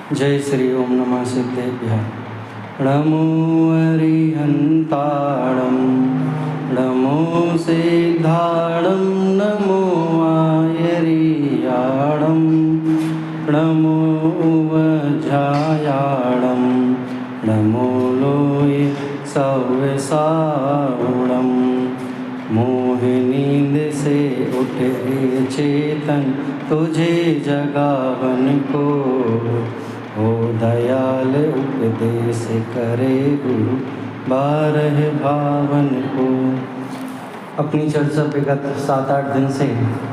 जय श्री ओम नमः सिद्धेभ्यः। नमो अरिहन्ताणं नमो सिद्धाणं नमो आयर्याणं नमो वज्रायाणं नमो लोये सव्यसावणं। मोहे नींद से उठे चेतन तुझे जगावन को, हो दयाल उपदेश करे गुरु बारह भावन को। अपनी चर्चा विगत 7-8 दिन से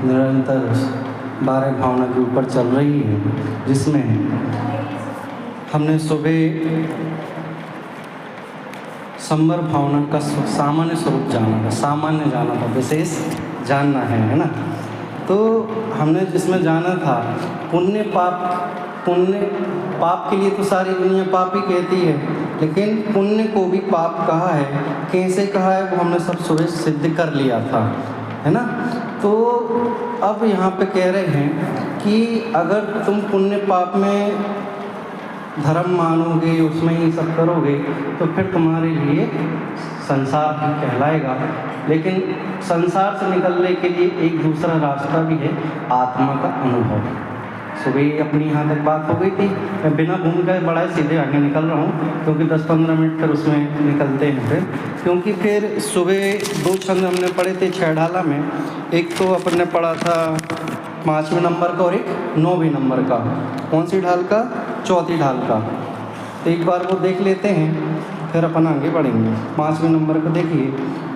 निरंतर 12 भावना के ऊपर चल रही है, जिसमें हमने सुबह संवर भावना का सामान्य स्वरूप जाना था, सामान्य जाना था, विशेष जानना है ना। तो हमने जिसमें जाना था पुण्य पाप के लिए तो सारी दुनिया पाप ही कहती है, लेकिन पुण्य को भी पाप कहा है। कैसे कहा है वो हमने सब सुबह सिद्ध कर लिया था, है ना। तो अब यहाँ पे कह रहे हैं कि अगर तुम पुण्य पाप में धर्म मानोगे, उसमें ही सब करोगे, तो फिर तुम्हारे लिए संसार भी कहलाएगा। लेकिन संसार से निकलने के लिए एक दूसरा रास्ता भी है, आत्मा का अनुभव। सुबह अपनी यहाँ तक बात हो गई थी, मैं बिना भूमिका बड़ा सीधे आगे निकल रहा हूँ, क्योंकि 10-15 मिनट फिर उसमें निकलते हैं फिर। क्योंकि फिर सुबह 2 छंद हमने पढ़े थे 6 ढाला में। एक तो अपन ने पढ़ा था 5वें नंबर का और एक 9वें नंबर का। कौन सी ढाल का? 4थी ढाल का। तो एक बार वो देख लेते हैं, फिर अपन आगे बढ़ेंगे। 5वें नंबर को देखिए।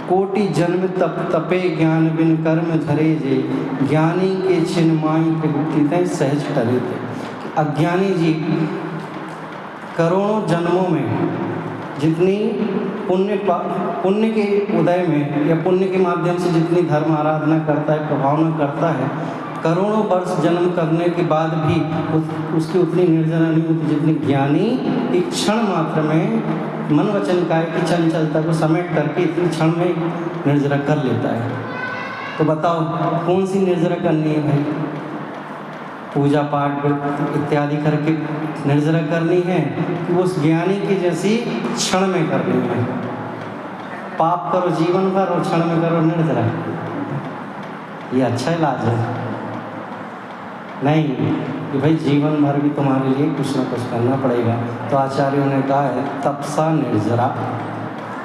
कोटि जन्म तप तपे ज्ञान बिन कर्म धरे जे, ज्ञानी के छिन माई प्रगति तय सहज टरे थे। अज्ञानी जी करोड़ों जन्मों में जितनी पुण्य के उदय में या पुण्य के माध्यम से जितनी धर्म आराधना करता है, प्रभावना करता है, करोड़ों वर्ष जन्म करने के बाद भी उसकी उतनी निर्जरा नहीं होती जितनी ज्ञानी एक क्षण मात्र में मन वचन काय की चंचलता को समेट करके इतनी क्षण में निर्जरा कर लेता है। तो बताओ कौन सी निर्जरा करनी है भाई? पूजा पाठ इत्यादि करके निर्जरा करनी है कि उस ज्ञानी की जैसी क्षण में करनी है? पाप करो जीवन भर और क्षण में करो निर्जरा, ये अच्छा इलाज है? नहीं कि भाई जीवन भर भी तुम्हारे लिए कुछ ना कुछ करना पड़ेगा। तो आचार्यों ने कहा है तपसा निर्जरा,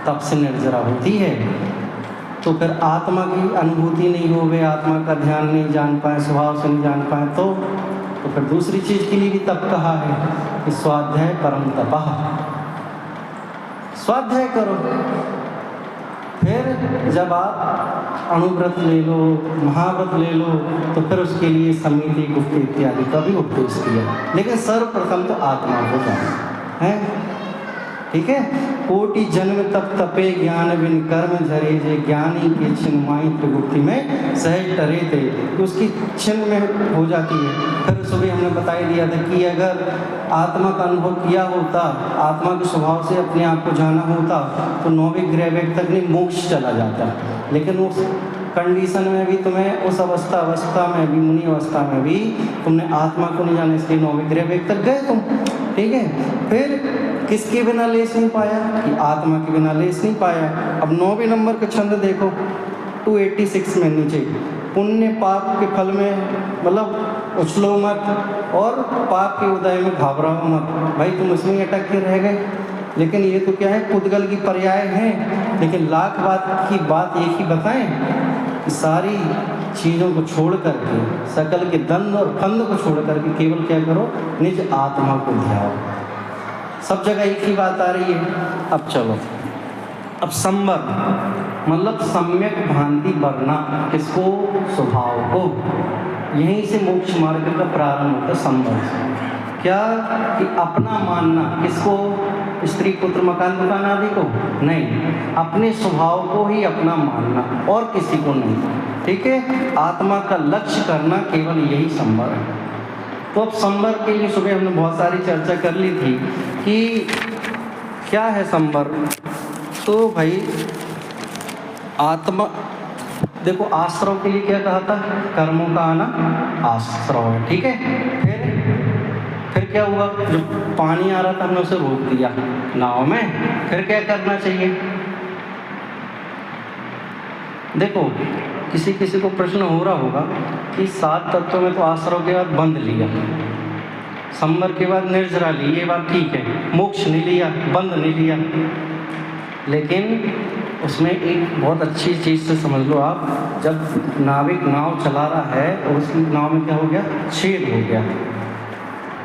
तप से निर्जरा होती है। तो फिर आत्मा की अनुभूति नहीं हो गई, आत्मा का ध्यान नहीं जान पाए, स्वभाव से नहीं जान पाए, तो फिर दूसरी चीज़ के लिए भी तप कहा है कि स्वाध्याय परम तपः, स्वाध्याय करो। फिर जब आप अणुव्रत ले लो, महाव्रत ले लो, तो फिर उसके लिए समिति गुप्त इत्यादि का भी उपदेश किया। लेकिन सर्वप्रथम तो आत्मा को जाना है, ठीक है। कोटि जन्म तप तपे ज्ञान बिन कर्म झरे जे, ज्ञानी के छिन माई प्रगुप्ति में सहज टरे थे। तो उसकी छिन में हो जाती है। फिर सुबह हमने बता दिया था कि अगर आत्मा का अनुभव किया होता, आत्मा के स्वभाव से अपने आप को जाना होता, तो 9वें ग्रह वेग तक नहीं मोक्ष चला जाता। लेकिन उस कंडीशन में भी तुम्हें, उस अवस्था में भी, मुनि अवस्था में भी तुमने आत्मा को नहीं जाना, इसलिए 9वें ग्रह वेग तक गए तुम, ठीक है। फिर किसके बिना लेस नहीं पाया? कि आत्मा के बिना लेस नहीं पाया। अब 9वें नंबर का छंद देखो 286 में नीचे, पुण्य पाप के फल में मतलब उछलो मत और पाप के उदय में घबराओ मत। भाई तुम इसमें अटक के रह गए। लेकिन ये तो क्या है, पुद्गल की पर्याय हैं। लेकिन लाख बात की बात एक ही बताएं कि सारी चीज़ों को छोड़ करके, सकल के दंड और फंद को छोड़ करके केवल क्या करो, निज आत्मा को ध्याओ। सब जगह एक ही बात आ रही है। अब चलो, अब संवर मतलब सम्यक भांति बढ़ना, किसको? स्वभाव को। यहीं से मोक्ष मार्ग का प्रारंभ होता है संवर से। क्या? कि अपना मानना, किसको? स्त्री पुत्र मकान दुकान आदि को नहीं, अपने स्वभाव को ही अपना मानना और किसी को नहीं, ठीक है। आत्मा का लक्ष्य करना केवल यही संवर है। तो अब संवर के लिए सुबह हमने बहुत सारी चर्चा कर ली थी कि क्या है संवर। तो भाई आत्मा, देखो आश्रव के लिए क्या कहा था? कर्मों का आना आश्रव है, ठीक है। फिर क्या हुआ, जब पानी आ रहा था हमने उसे रोक दिया नाव में, फिर क्या करना चाहिए? देखो किसी किसी को प्रश्न हो रहा होगा कि 7 तत्वों में तो आश्रव के बाद बंद लिया, संवर के बाद निर्जरा ली, ये बात ठीक है, मोक्ष नहीं लिया, बंद नहीं लिया, लेकिन उसमें एक बहुत अच्छी चीज़ से समझ लो आप, जब नाविक नाव चला रहा है और उसकी नाव में क्या हो गया, छेद हो गया,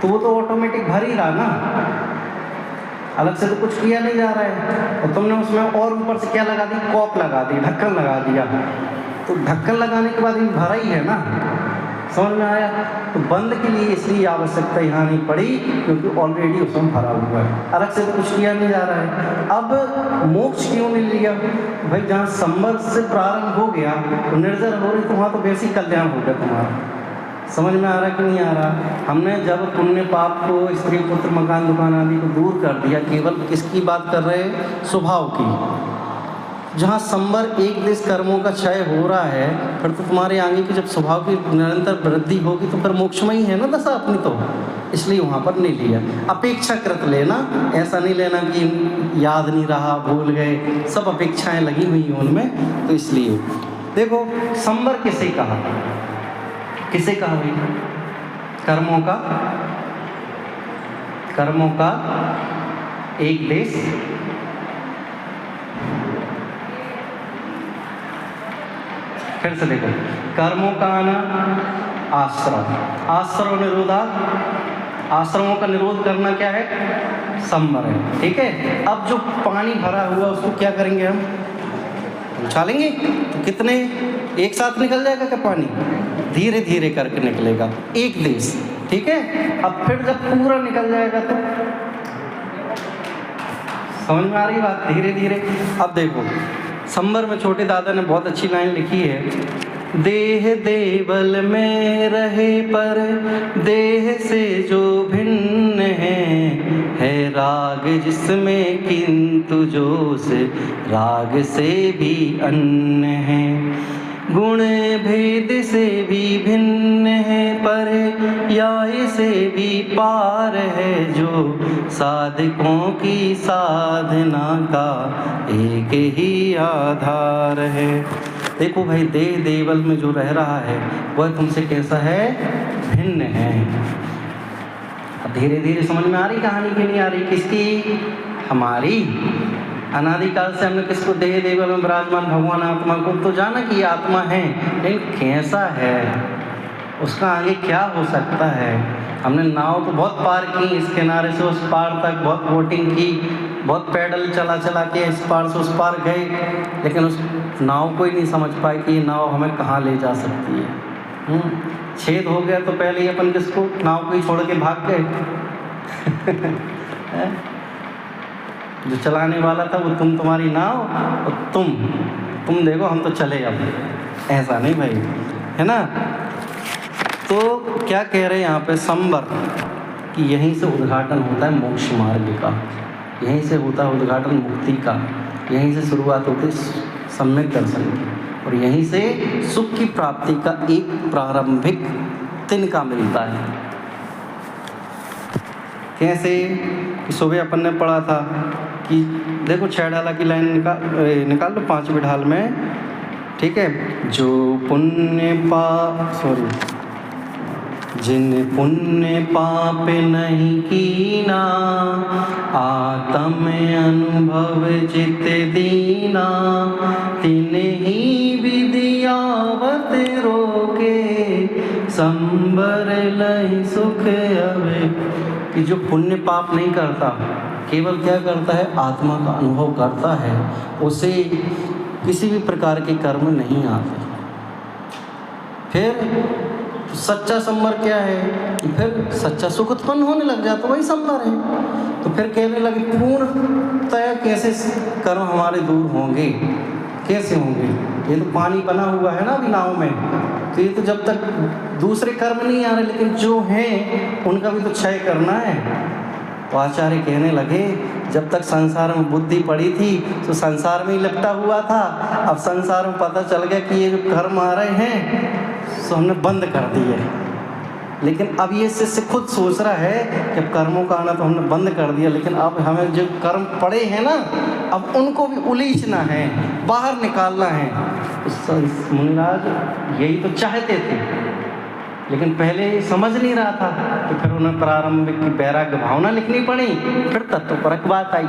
तो वो तो ऑटोमेटिक भर ही रहा ना, अलग से तो कुछ किया नहीं जा रहा है। और तुमने उसमें और ऊपर से क्या लगा दी, कॉक लगा दी, ढक्कन लगा दिया, तो ढक्कन लगाने के बाद ये भरा ही है ना, समझ में आया? तो बंद के लिए इसलिए आवश्यकता यहाँ नहीं पड़ी क्योंकि ऑलरेडी उसमें भरा हुआ है, अलग से तो कुछ किया नहीं जा रहा है। अब मोक्ष क्यों नहीं लिया? भाई जहाँ संवर से प्रारंभ हो गया तो निर्जर हो रही, तो वहाँ तो वैसे ही कल्याण हो गया तुम्हारा। समझ में आ रहा कि नहीं आ रहा? हमने जब पुण्य पाप को, स्त्री पुत्र मकान दुकान आदि को दूर कर दिया, केवल किसकी बात कर रहे हैं, स्वभाव की। जहाँ संवर एक देश कर्मों का क्षय हो रहा है, फिर तो तुम्हारे आगे की जब स्वभाव की निरंतर वृद्धि होगी तो फिर मोक्षमय ही है ना दशा अपनी, तो इसलिए वहाँ पर नहीं लिया। अपेक्षाकृत लेना, ऐसा नहीं लेना कि याद नहीं रहा, भूल गए, सब अपेक्षाएं लगी हुई हैं उनमें, तो इसलिए। देखो संवर किसे कहा, किसे कहा भाई? कर्मों का एक देश, फिर से देखो, कर्मों का आना, आश्रम, आश्रम निरोधा, आश्रमों का निरोध करना क्या है, संवर है, ठीक है। अब जो पानी भरा हुआ उसको क्या करेंगे हम, उछालेंगे, तो कितने एक साथ निकल जाएगा क्या पानी? धीरे धीरे करके निकलेगा, एक देश, ठीक है। अब फिर जब पूरा निकल जाएगा तो समझ में आ रही बात, धीरे धीरे। अब देखो संवर में छोटे दादा ने बहुत अच्छी लाइन लिखी है, देह देवल में रहे पर देह से जो भिन्न है राग जिसमें किंतु जो से राग से भी अन्य है, गुण भेद से भी भिन्न है पर या से भी पार है, जो साधकों की साधना का एक ही आधार है। देखो भाई, देह देवल में जो रह रहा है वह तुमसे कैसा है, भिन्न है। अब धीरे धीरे समझ में आ रही कहानी की, नहीं आ रही? किसकी, हमारी। अनादिकाल से हमने किसको, देह देवल में विराजमान भगवान आत्मा को तो जाना कि ये आत्मा है, लेकिन कैसा है, उसका आगे क्या हो सकता है। हमने नाव तो बहुत पार की, इस किनारे से उस पार तक बहुत बोटिंग की, बहुत पैडल चला चला के इस पार से उस पार गए, लेकिन उस नाव को ही नहीं समझ पाए कि ये नाव हमें कहाँ ले जा सकती है। छेद हो गया तो पहले ही अपन किसको, नाव को ही छोड़ के भाग गए। जो चलाने वाला था वो तुम, तुम्हारी नाव, और तुम देखो हम तो चले अब, ऐसा नहीं भाई, है ना। तो क्या कह रहे हैं यहाँ पे, संवर कि यहीं से उद्घाटन होता है मोक्ष मार्ग का, यहीं से होता है उद्घाटन मुक्ति का, यहीं से शुरुआत होती है सम्यक दर्शन की, और यहीं से सुख की प्राप्ति का एक प्रारंभिक तिनका मिलता है। कैसे, सुबह अपन ने पढ़ा था कि देखो 6 ढाला की लाइन निकाल लो 5वीं ढाल में, ठीक है। जो पुण्य जिन पुण्य पाप नहीं कीना, आत्म अनुभव चित दीना, तिन्हीं विद्यावत रोके, संबर लहि सुख अवे। कि जो पुण्य पाप नहीं करता, केवल क्या करता है, आत्मा का अनुभव करता है, उसे किसी भी प्रकार के कर्म नहीं आते। फिर सच्चा संवर क्या है कि फिर सच्चा सुख उत्पन्न होने लग जाता, वही संवर है। तो फिर कहने लगे पूर्णतः कैसे कर्म हमारे दूर होंगे, कैसे होंगे? ये तो पानी बना हुआ है ना अभी नाव में, तो ये तो जब तक दूसरे कर्म नहीं आ रहे, लेकिन जो हैं उनका भी तो क्षय करना है। तो आचार्य कहने लगे जब तक संसार में बुद्धि पड़ी थी तो संसार में ही लिपटा हुआ था, अब संसार में पता चल गया कि ये जो कर्म आ रहे हैं सो हमने बंद कर दिए, लेकिन अब ये शिष्य खुद सोच रहा है कि अब कर्मों का आना तो हमने बंद कर दिया, लेकिन अब हमें जो कर्म पड़े हैं ना, अब उनको भी उलीचना है, बाहर निकालना है। मुनिराज यही तो चाहते थे, लेकिन पहले ये समझ नहीं रहा था, तो फिर उन्हें प्रारंभिक की वैराग्य भावना लिखनी पड़ी, फिर तत्वपरक बात आई।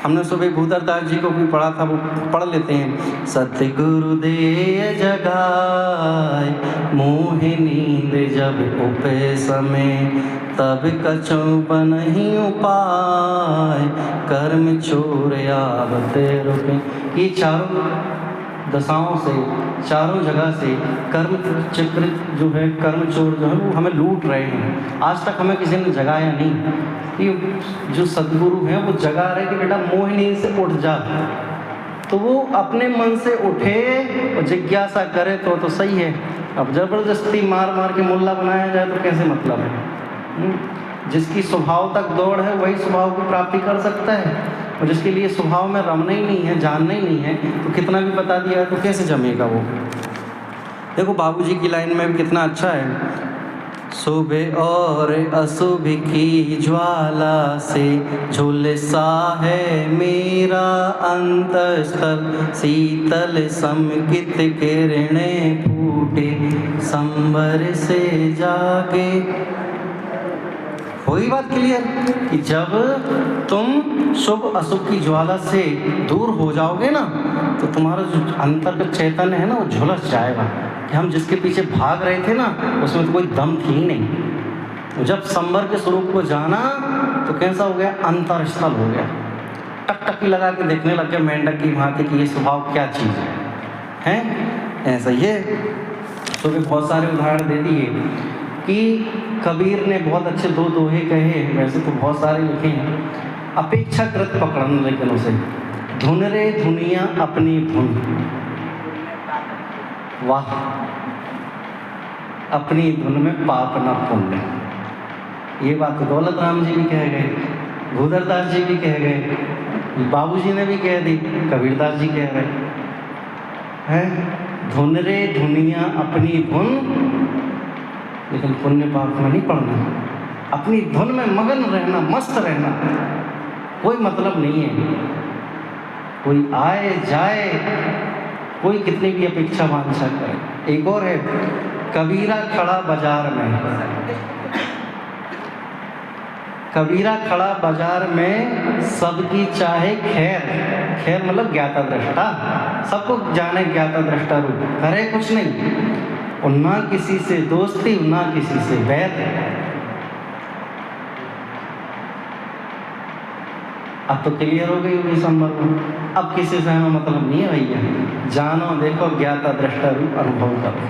हमने सुबह भूतरदास जी को भी पढ़ा था, वो पढ़ लेते हैं। सतगुरु दे जगाए मोहि नींद जब उपे समय, तब कछु बनहि उपाय कर्म चोर आवते रुके। ये चारों दशाओं से, चारों जगह से कर्म चक्र जो है, कर्म चोर जो है वो हमें लूट रहे हैं। आज तक हमें किसी ने जगाया नहीं। कि जो सद्गुरु हैं वो जगा रहे कि बेटा मोहिनी से उठ जा, तो वो अपने मन से उठे और जिज्ञासा करे तो सही है। अब जबरदस्ती मार मार के मुल्ला बनाया जाए तो कैसे मतलब है? जिसकी स्वभाव तक दौड़ है वही स्वभाव की प्राप्ति कर सकता है, और जिसके लिए स्वभाव में रमना ही नहीं है, जानना ही नहीं है, तो कितना भी बता दिया तो कैसे जमेगा वो। देखो बाबूजी की लाइन में भी कितना अच्छा है। शुभ और अशुभ की ज्वाला से झुलसा है मेरा अंतस्थल, शीतल समकित किरणें फूटे संबर से जागे। वही बात क्लियर कि जब तुम शुभ अशुभ की ज्वाला से दूर हो जाओगे ना, तो तुम्हारा जो अंतर्गत चैतन्य है ना वो झुलस जाएगा कि हम जिसके पीछे भाग रहे थे ना उसमें तो कोई दम थी ही नहीं। जब संबर के स्वरूप को जाना तो कैसा हो गया? अंतरस्थल हो गया। टकटकी लगा के देखने लग गया मेंढक की भांति कि ये स्वभाव क्या चीज़ है। ऐसा ये तो भी बहुत सारे उदाहरण दे दिए कि कबीर ने बहुत अच्छे दो दोहे कहे, वैसे तो बहुत सारे लिखे हैं। अपेक्षाकृत पकड़ना, लेकिन उसे धुन रे धुनिया अपनी धुन, वाह, अपनी धुन में पाप न पुण्य। ये बात तो दौलत राम जी भी कह गए, भूधरदास जी भी कह गए, बाबूजी ने भी कह दी, कबीरदास जी कह रहे हैं। धुन रे धुनिया अपनी धुन, लेकिन पुण्य पाप में नहीं पड़ना, अपनी धुन में मगन रहना, मस्त रहना, कोई मतलब नहीं है। कोई आए जाए, कोई कितनी भी अपेक्षा वांछा करे। एक और है, कबीरा खड़ा बाजार में, कबीरा खड़ा बाजार में सबकी चाहे खैर, खैर मतलब ज्ञाता दृष्टा, सबको जाने ज्ञाता दृष्टा रूप, करे कुछ नहीं, और ना किसी से दोस्ती ना किसी से बैर। अब तो क्लियर हो गई होगी संबर में, अब किसी से हमें मतलब नहीं है भैया, जानो देखो ज्ञाता दृष्टा रूप अनुभव करो।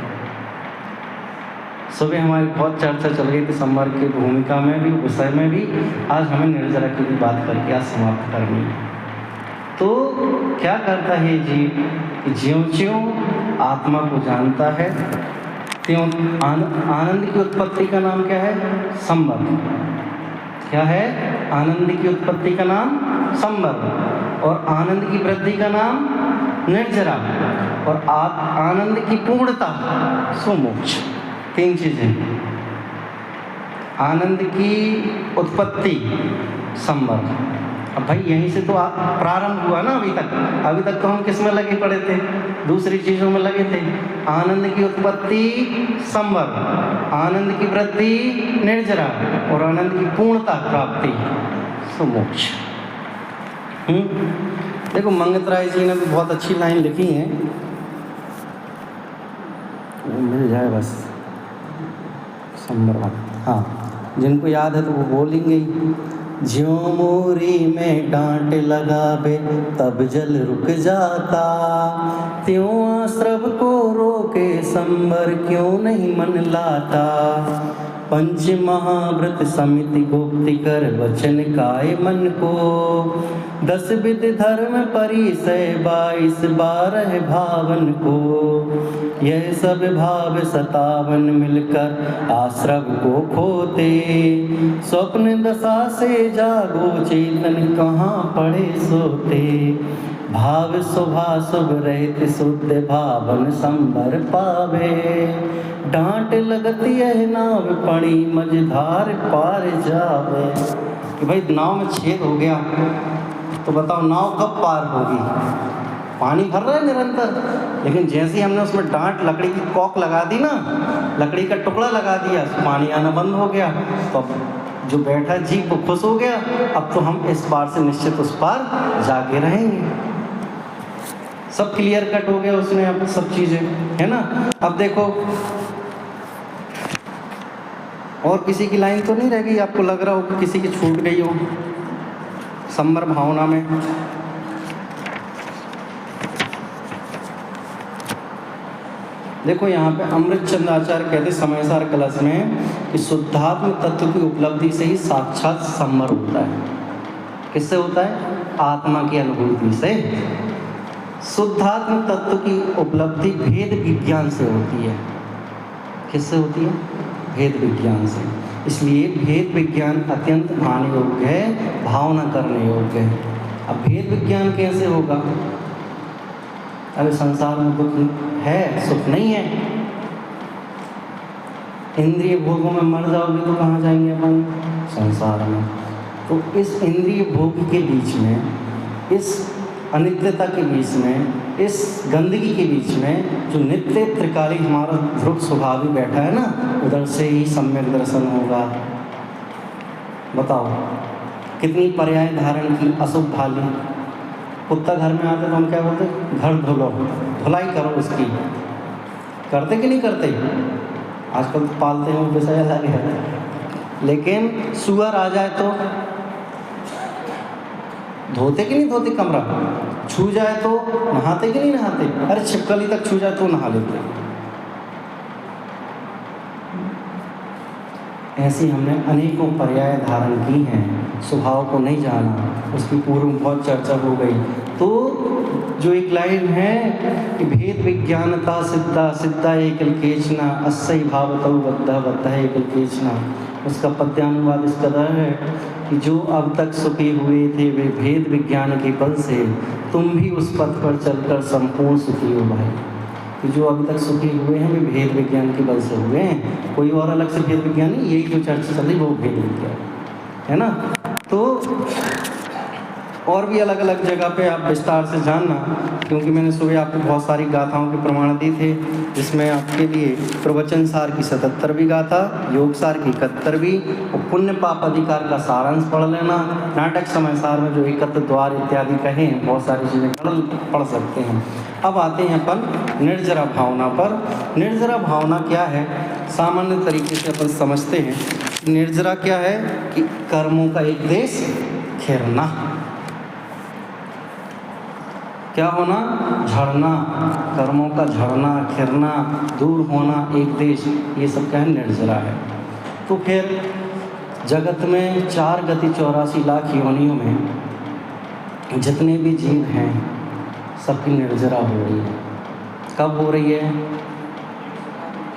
सुबह हमारी बहुत चर्चा चल रही थी संबर की भूमिका में भी, विषय में भी। आज हमें निर्जरा की भी बात करके आज समाप्त करनी है। तो क्या करता है जीव कि ज्यों-ज्यों आत्मा को जानता है त्यों आनंद की उत्पत्ति का नाम क्या है? संबर। क्या है? आनंद की उत्पत्ति का नाम संबर, और आनंद की वृद्धि का नाम निर्जरा, और आनंद की पूर्णता सुमोक्ष। तीन चीजें, आनंद की उत्पत्ति संबर। अब भाई यहीं से तो प्रारंभ हुआ ना। अभी तक तो हम किस में लगे पड़े थे? दूसरी चीजों में लगे थे। आनंद की उत्पत्ति संबर, आनंद की वृद्धि निर्जरा, और आनंद की पूर्णता प्राप्ति सुमोक्ष। देखो मंगतराय जी ने भी बहुत अच्छी लाइन लिखी है, वो मिल जाए बस संबर। हाँ, जिनको याद है तो वो बोलेंगे ही। ज्यों मोरी में डांट लगावे तब जल रुक जाता, त्यों आश्रव को रोके संबर क्यों नहीं मन लाता। पंच महाव्रत समिति गुप्ति कर वचन काय मन को, 10 विध धर्म परिसय 22 12 भावन को। यह सब भाव 57 मिलकर आश्रव को खोते, स्वप्न दशा से जागो चेतन कहाँ पड़े सोते। भाव शोभा शुभ रहित शुद्ध भावन संबर पावे। डांट लगती है नाव पड़ी मझधार पार जावे। कि भाई नाव में छेद हो गया तो बताओ नाव कब पार होगी? पानी भर रहा है निरंतर, लेकिन जैसे ही हमने उसमें डांट लकड़ी की कॉक लगा दी ना, लकड़ी का टुकड़ा लगा दिया, पानी आना बंद हो गया। तो अब जो बैठा जीव वो खुश हो गया, अब तो हम इस पार से निश्चित उस पार जाके रहेंगे। सब क्लियर कट हो गया उसमें, अब सब चीजें है ना। अब देखो और किसी की लाइन तो नहीं रह गई, आपको लग रहा हो कि किसी की छूट गई हो संबर भावना में? देखो यहाँ पे अमृत चंद आचार्य कहते समयसार कलश में कि शुद्धात्म तत्व की उपलब्धि से ही साक्षात संबर होता है। किससे होता है? आत्मा की अनुभूति से। शुद्धात्म तत्व की उपलब्धि भेद विज्ञान से होती है। किससे होती है? भेद विज्ञान से। इसलिए भेद विज्ञान अत्यंत भान योग्य है, भावना करने योग्य है। अब भेद विज्ञान कैसे होगा? अरे संसार में दुख है, सुख नहीं है। इंद्रिय भोगों में मर जाओगे तो कहाँ जाएंगे अपन? संसार में। तो इस इंद्रिय भोग के बीच में, इस अनित्यता के बीच में, इस गंदगी के बीच में जो नित्य त्रिकाली हमारा ध्रुव स्वभाव बैठा है ना, उधर से ही सम्यक दर्शन होगा। बताओ कितनी पर्याय धारण की अशुभ भाली। कुत्ता घर में आते तो हम क्या बोलते? घर धुलो, धुलाई करो उसकी। करते कि नहीं करते? आजकल तो पालते हैं, विषय अलग है। लेकिन सुअर आ जाए तो धोते कि नहीं धोते? कमरा छू जाए तो नहाते कि नहीं नहाते? अरे छिपकली तक छू जाए तो नहा लेते। ऐसी हमने अनेकों पर्याय धारण की हैं। स्वभाव को नहीं जाना, उसकी पूर्व बहुत चर्चा हो गई। तो जो एक लाइन है कि भेद विज्ञानता सिद्धा सिद्धा एकल केचना अस्सई भावतौ बद्धा बद्धा एकल केचना, उसका पद्यानुवाद इस कदर है कि जो अब तक सुखी हुए थे वे भेद विज्ञान के बल से, तुम भी उस पथ पर चलकर संपूर्ण सुखी हो भाई। कि जो अभी तक सुखी हुए हैं वे भेद विज्ञान के बल से हुए हैं, कोई और अलग से भेद विज्ञान नहीं। यही जो चर्चा चल रही वो भेद विज्ञान है ना। तो और भी अलग अलग जगह पे आप विस्तार से जानना, क्योंकि मैंने सुबह आपको बहुत सारी गाथाओं के प्रमाण दिए थे, जिसमें आपके लिए प्रवचन सार की 77वीं गाथा, योग सार की 71वीं और पुण्य पाप अधिकार का सारांश पढ़ लेना। नाटक समय सार में जो एकत्र द्वार इत्यादि कहे हैं, बहुत सारी चीज़ें पढ़ सकते हैं। अब आते हैं अपन निर्जरा भावना पर। निर्जरा भावना क्या है? सामान्य तरीके से अपन समझते हैं निर्जरा क्या है कि कर्मों का एक देश खिरना। क्या होना? झड़ना, कर्मों का झड़ना, खिरना, दूर होना, एक देश, ये सब क्या है? निर्जरा है। तो फिर जगत में 4 गति 84 लाख योनियों में जितने भी जीव हैं सबकी निर्जरा हो रही है। कब हो रही है?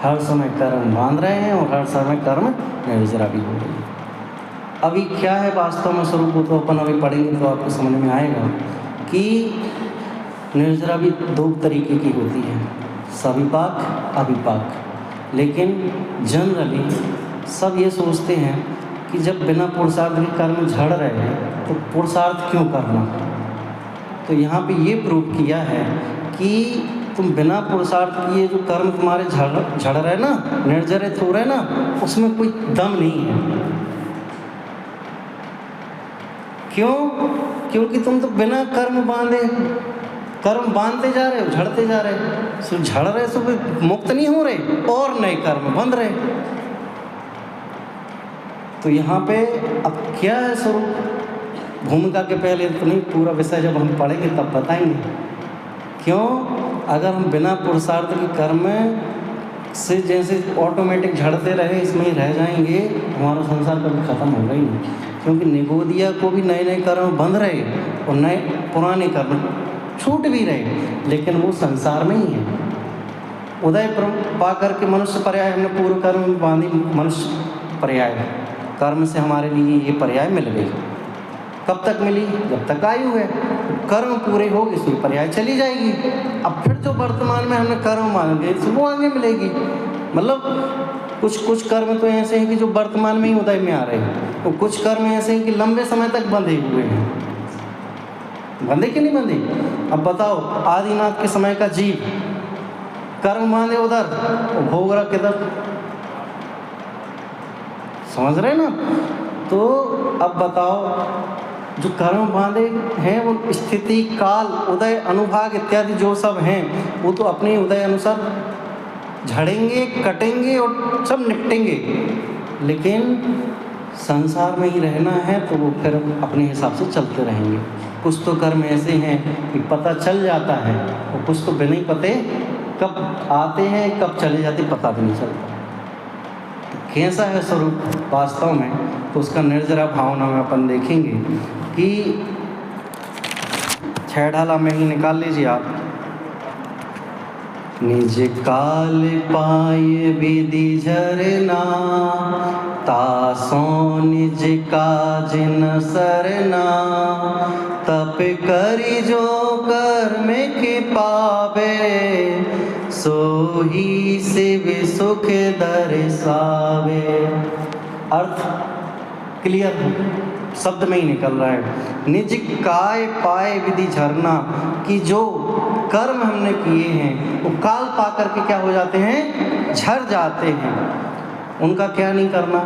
हर समय कर्म बांध रहे हैं और हर समय कर्म निर्जरा भी हो रही है। अभी क्या है वास्तव में स्वरूप, तो अपन अभी पढ़ेंगे तो आपको समझ में आएगा कि निर्जरा भी 2 तरीके की होती है, सविपाक, अविपाक। लेकिन जनरली सब ये सोचते हैं कि जब बिना पुरुषार्थ के कर्म झड़ रहे हैं तो पुरुषार्थ क्यों करना। तो यहाँ पे ये प्रूव किया है कि तुम बिना पुरुषार्थ किए जो कर्म तुम्हारे झड़ रहे ना, निर्जरित हो रहे ना, उसमें कोई दम नहीं है। क्यों? क्योंकि तुम तो बिना कर्म बांधते जा रहे हो, झड़ते जा रहे हो। सो झड़ रहे सो मुक्त नहीं हो रहे और नए कर्म बंध रहे। तो यहाँ पे अब क्या है स्वरूप? भूमिका के पहले तो नहीं, पूरा विषय जब हम पढ़ेंगे तब बताएंगे। क्यों? अगर हम बिना पुरुषार्थ के कर्म से जैसे ऑटोमेटिक झड़ते रहे, इसमें ही रह जाएंगे, हमारा संसार कभी खत्म होगा ही नहीं। क्योंकि निगोदिया को भी नए नए कर्म बंध रहे और नए पुराने कर्म छूट भी रहे, लेकिन वो संसार में ही है। उदय पा करके मनुष्य पर्याय हमने पूर्व कर्म बांधी, मनुष्य पर्याय कर्म से हमारे लिए ये पर्याय मिल गई। कब तक मिली? जब तक आयु है। कर्म पूरे हो गए, सुई पर्याय चली जाएगी। अब फिर जो वर्तमान में हमने कर्म मानेंगे वो आगे मिलेगी। मतलब कुछ कर्म तो ऐसे हैं कि जो वर्तमान में ही उदय में आ रहे हैं, और कुछ कर्म ऐसे हैं कि लंबे समय तक बंधे हुए हैं। बंधे कि नहीं बंधे? अब बताओ, आदिनाथ के समय का जीव कर्म बांधे उधर, भोग रहा किधर, समझ रहे ना? तो अब बताओ, जो कर्म बांधे हैं वो स्थिति, काल, उदय, अनुभाग इत्यादि जो सब हैं वो तो अपने उदय अनुसार झड़ेंगे, कटेंगे और सब निपटेंगे। लेकिन संसार में ही रहना है तो वो फिर अपने हिसाब से चलते रहेंगे। कुछ तो कर्म ऐसे हैं कि पता चल जाता है, और कुछ तो बिना ही पते कब आते हैं कब चले जाते पता भी नहीं चलता। तो कैसा है स्वरूप वास्तव में, तो उसका निर्जरा भावना में अपन देखेंगे कि छेड़ाला में ही निकाल लीजिए आप। निज काल पाए विधि झरना, तासो निज काज न सरना, तप करि जो कर्म के पावे, सोही शिव सुख दर्शावे। अर्थ क्लियर शब्द में ही निकल रहा है। निज काय पाए विधि झरना, कि जो कर्म हमने किए हैं वो काल पा करके क्या हो जाते हैं, झर जाते हैं। उनका क्या नहीं करना,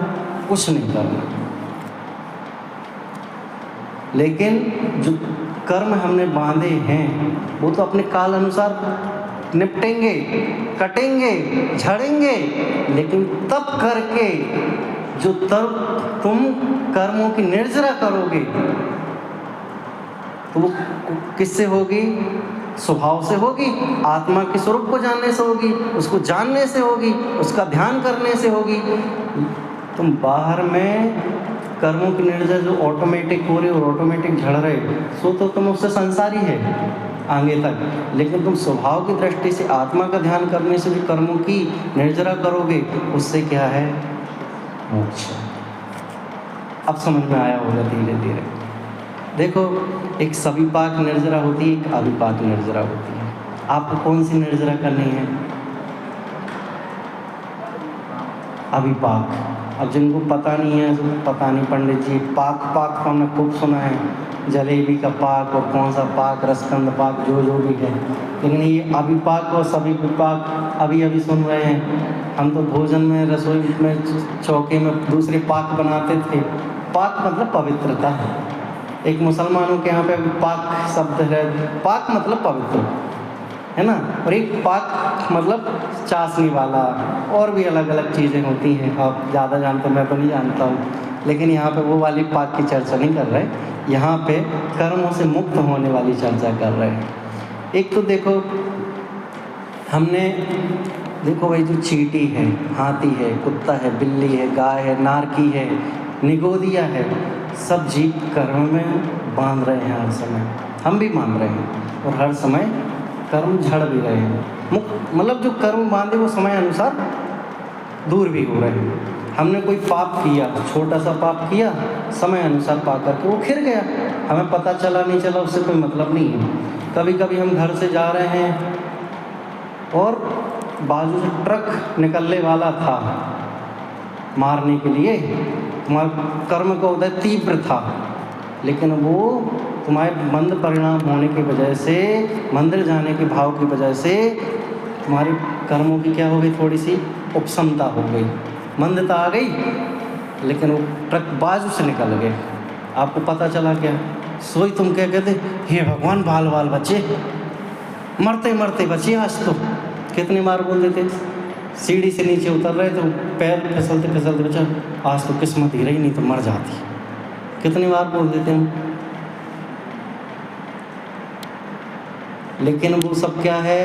कुछ नहीं करना। लेकिन जो कर्म हमने बांधे हैं वो तो अपने काल अनुसार निपटेंगे, कटेंगे, झड़ेंगे। लेकिन तब करके जो तब तुम कर्मों की निर्जरा करोगे तो वो किससे होगी? स्वभाव से होगी, आत्मा के स्वरूप को जानने से होगी, उसको जानने से होगी, उसका ध्यान करने से होगी। तुम बाहर में कर्मों की निर्जरा जो ऑटोमेटिक हो रही और ऑटोमेटिक झड़ रहे, सो तो तुम उससे संसारी है आगे तक। लेकिन तुम स्वभाव की दृष्टि से आत्मा का ध्यान करने से जो कर्मों की निर्जरा करोगे, उससे क्या है? मोक्ष। अब समझ में आया होगा धीरे धीरे। देखो, एक सविपाक निर्जरा होती है, एक अविपाक निर्जरा होती है। आपको कौन सी निर्जरा करनी है? अविपाक। अब जिनको पता नहीं है तो पता नहीं, पंडित जी पाक पाक तो हमने खूब सुना है, जलेबी का पाक और कौन सा पाक, रसकंद पाक, जो भी है। लेकिन ये अविपाक और सविपाक अभी अभी सुन रहे हैं। हम तो भोजन में, रसोई में, चौके में दूसरे पाक बनाते थे। पाक मतलब पवित्रता। एक मुसलमानों के यहाँ पे पाक शब्द है, पाक मतलब पवित्र, है ना? और एक पाक मतलब चाशनी वाला, और भी अलग अलग चीज़ें होती हैं। आप ज़्यादा जानते, मैं तो नहीं जानता हूँ। लेकिन यहाँ पे वो वाली पाक की चर्चा नहीं कर रहे, यहाँ पे कर्मों से मुक्त होने वाली चर्चा कर रहे हैं। एक तो देखो, हमने देखो भाई, जो चींटी है, हाथी है, कुत्ता है, बिल्ली है, गाय है, नारकी है, निगोदिया है, सब जीव कर्म में बांध रहे हैं हर समय। हम भी बांध रहे हैं और हर समय कर्म झड़ भी रहे हैं। मतलब जो कर्म बांधे वो समय अनुसार दूर भी हो रहे हैं। हमने कोई पाप किया, छोटा सा पाप किया, समय अनुसार पा करके वो खिर गया, हमें पता चला नहीं चला, उससे कोई मतलब नहीं है। कभी कभी हम घर से जा रहे हैं और बाजू से ट्रक निकलने वाला था मारने के लिए, तुम्हारा कर्म का उदय तीव्र था, लेकिन वो तुम्हारे मंद परिणाम होने की वजह से, मंदिर जाने के भाव की वजह से तुम्हारे कर्मों की क्या हो गई, थोड़ी सी उपशमता हो गई, मंदता आ गई। लेकिन वो ट्रक बाजू से निकल गए, आपको पता चला क्या? सोई तुम क्या कहते, हे भगवान बाल बाल बचे, मरते मरते बचे। आज तो कितनी बार बोल देते, सीढ़ी से नीचे उतर रहे तो पैर फिसलते फिसलते बचा, आज तो किस्मत ही रही, नहीं तो मर जाती। कितनी बार बोल देते हम। लेकिन वो सब क्या है?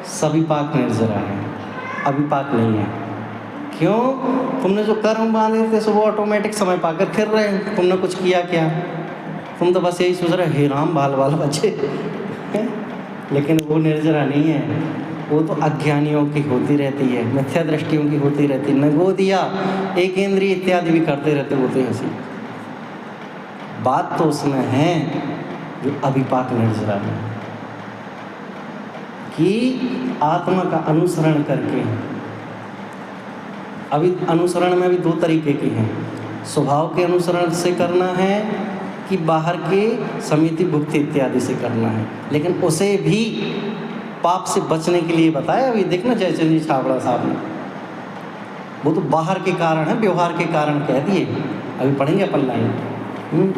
सविपाक निर्जरा है, अविपाक नहीं है। क्यों? तुमने जो कर्म बांधे थे सो वो ऑटोमेटिक समय पाकर फिर रहे हैं। तुमने कुछ किया क्या? तुम तो बस यही सोच रहे, हे राम बाल बाल बचे। लेकिन वो निर्जरा नहीं है, वो तो अज्ञानियों की होती रहती है, मिथ्या दृष्टियों की होती रहती है। नगोदिया, एक इंद्रिय इत्यादि भी करते रहते होते हैं। ऐसी बात तो उसमें है जो अभिपाक निर्जरा में, कि आत्मा का अनुसरण करके। अभी अनुसरण में भी दो तरीके के हैं, स्वभाव के अनुसरण से करना है कि बाहर के समिति भुक्ति इत्यादि से करना है। लेकिन उसे भी पाप से बचने के लिए बताया। अभी देखना जयचंद जी छाबड़ा साहब ने, वो तो बाहर के कारण है, व्यवहार के कारण कह दिए। अभी पढ़ेंगे अपन लाइन।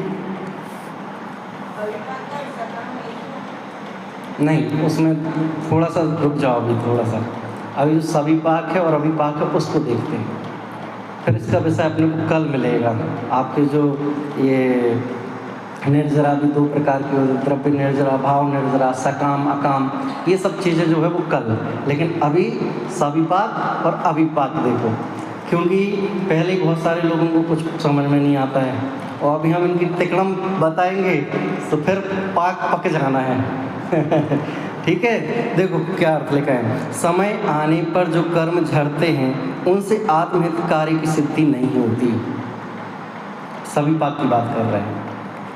नहीं, उसमें थोड़ा सा रुक जाओ अभी, थोड़ा सा। अभी जो सविपाक है और अभिपाक है उसको देखते हैं, फिर इसका विषय अपने को कल मिलेगा। आपके जो ये निर्जरा भी दो प्रकार की होती है, द्रव्य निर्जरा, भाव निर्जरा, सकाम अकाम, ये सब चीज़ें जो है वो कल। लेकिन अभी सविपाक और अभिपाक देखो, क्योंकि पहले बहुत सारे लोगों को कुछ समझ में नहीं आता है, और अभी हम इनकी तिकड़म बताएंगे तो फिर पाक पक जाना है। ठीक है, देखो क्या अर्थ लिखा है। समय आने पर जो कर्म झड़ते हैं उनसे आत्महित कार्य की सिद्धि नहीं होती। सभी पाक की बात कर रहे हैं,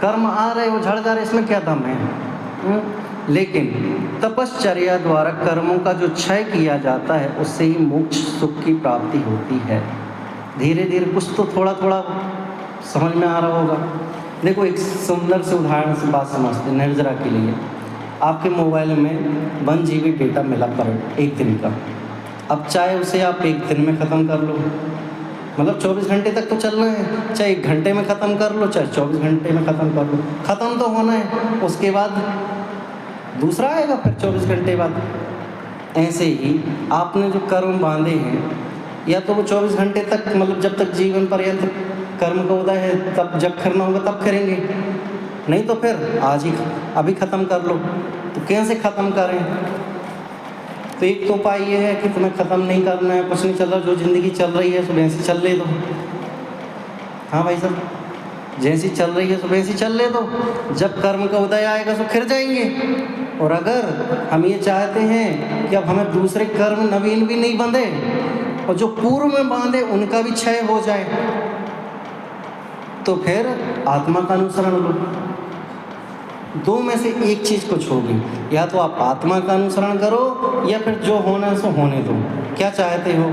कर्म आ रहे वो झड़ जा रहे, इसमें क्या दम है। लेकिन तपश्चर्या द्वारा कर्मों का जो क्षय किया जाता है उससे ही मोक्ष सुख की प्राप्ति होती है। धीरे धीरे कुछ तो थोड़ा थोड़ा समझ में आ रहा होगा। देखो एक सुंदर से उदाहरण से बात समझते हैं निर्जरा के लिए। आपके मोबाइल में 1 GB डेटा मिला पर एक दिन का, अब चाहे उसे आप एक दिन में ख़त्म कर लो, मतलब 24 घंटे तक तो चलना है, चाहे 1 घंटे में ख़त्म कर लो, चाहे 24 घंटे में ख़त्म कर लो, ख़त्म तो होना है। उसके बाद दूसरा आएगा फिर 24 घंटे बाद। ऐसे ही आपने जो कर्म बांधे हैं, या तो वो 24 घंटे तक, मतलब जब तक जीवन पर्यंत कर्म का उदय है, तब जब करना होगा तब करेंगे, नहीं तो फिर आज ही अभी ख़त्म कर लो। तो कैसे ख़त्म करें? तो एक तो उपाय ये है कि तुम्हें ख़त्म नहीं करना है, कुछ नहीं चल रहा, जो ज़िंदगी चल रही है सुबह से चल ले दो। हाँ भाई साहब, जैसी चल रही है सुबह से चल ले दो, जब कर्म का उदय आएगा तो फिर जाएंगे। और अगर हम ये चाहते हैं कि अब हमें दूसरे कर्म नवीन भी नहीं बंधे और जो पूर्व में बांधे उनका भी क्षय हो जाए, तो फिर आत्मा का अनुसरण लो। दो में से एक चीज़ कुछ होगी, या तो आप आत्मा का अनुसरण करो या फिर जो होना है सो होने दो। क्या चाहते हो?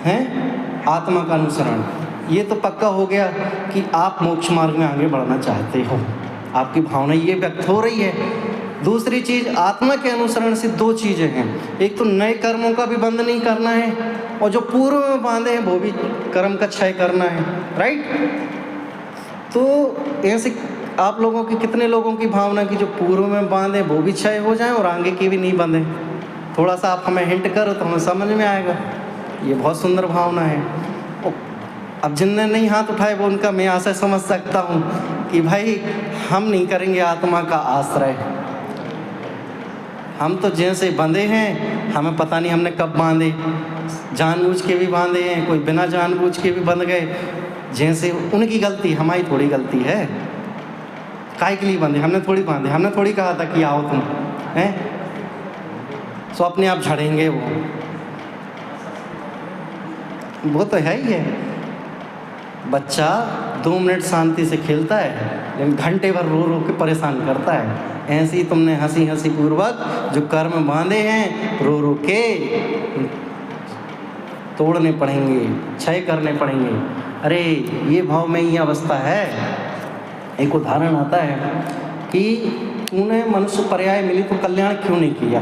हैं आत्मा का अनुसरण। ये तो पक्का हो गया कि आप मोक्ष मार्ग में आगे बढ़ना चाहते हो, आपकी भावना ये व्यक्त हो रही है। दूसरी चीज़, आत्मा के अनुसरण से दो चीज़ें हैं, एक तो नए कर्मों का भी बंध नहीं करना है, और जो पूर्व में बांधे हैं वो भी कर्म का क्षय करना है। राइट? तो ऐसे आप लोगों की, कितने लोगों की भावना की जो पूर्व में बांधे वो भी क्षय हो जाए और आगे के भी नहीं बंधे। थोड़ा सा आप हमें हिंट करो तो हमें समझ में आएगा। ये बहुत सुंदर भावना है। अब जिनने नहीं हाथ उठाए वो उनका मैं आशय समझ सकता हूँ कि भाई हम नहीं करेंगे आत्मा का आश्रय। हम तो जैसे बंधे हैं, हमें पता नहीं हमने कब बांधे, जानबूझ के भी बांधे हैं, कोई बिना जानबूझ के भी बंध गए। जैसे उनकी गलती, हमारी थोड़ी गलती है। काहे के लिए बांधे? हमने थोड़ी बांधे, हमने थोड़ी कहा था कि आओ तुम, हैं? सो अपने आप झड़ेंगे वो तो है ही है। बच्चा 2 मिनट शांति से खेलता है लेकिन घंटे भर रो रो के परेशान करता है। ऐसे ही तुमने हंसी हंसी पूर्वक जो कर्म बांधे हैं रो रो के तोड़ने पड़ेंगे, क्षय करने पड़ेंगे। अरे ये भाव में ही अवस्था है। एक उदाहरण आता है कि तूने मनुष्य पर्याय मिली तो कल्याण क्यों नहीं किया?